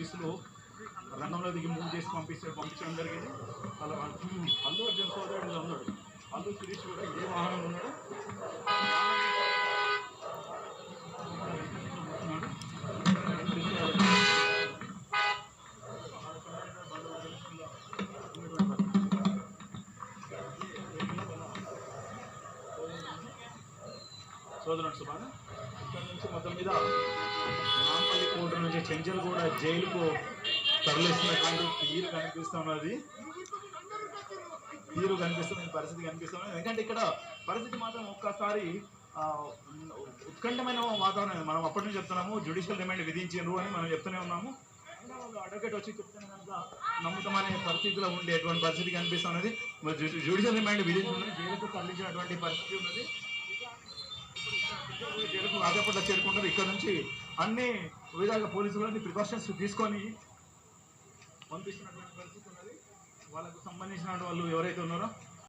పోలీసులు రంగంలో దిగి మూవ్ చేసి పంపించడం జరిగింది. అలా అల్లు అర్జున్ సోదరుడు ఉన్నాడు, అల్లు శిరీష్ కూడా ఇదే వాహనంలో ఉన్నాడు. సోదరుడు సుభాన ఇక్కడ నుంచి మొత్తం మీద నాంపల్లి కోర్టు నుంచి చెంచల్గూడ జైలుకు తరలిస్తున్నటువంటి తీరు కనిపిస్తున్నది. పరిస్థితి కనిపిస్తున్నది. ఎందుకంటే ఇక్కడ పరిస్థితి మాత్రం ఒక్కసారి ఉత్కంఠమైన వాతావరణం. మనం అప్పటి నుంచి చెప్తున్నాము జ్యుడిషియల్ రిమాండ్ విధించారు అని మనం చెప్తూనే ఉన్నాము. వాళ్ళు అడ్వకేట్ వచ్చి చెప్తున్న కనుక నమ్ముతామనే పరిస్థితిలో ఉండేటువంటి పరిస్థితి కనిపిస్తున్నది. జ్యుడిషియల్ రిమాండ్ విధించుకుని జైలుకు తరలించినటువంటి పరిస్థితి ఉన్నది. జైలుకు రాజపట్ల చేరుకుంటారు. ఇక్కడ నుంచి అన్ని విధాలుగా పోలీసులు ప్రికాషన్స్ తీసుకొని పంపిస్తున్నటువంటి పరిస్థితి ఉన్నది. వాళ్ళకు సంబంధించిన వాళ్ళు ఎవరైతే ఉన్నారో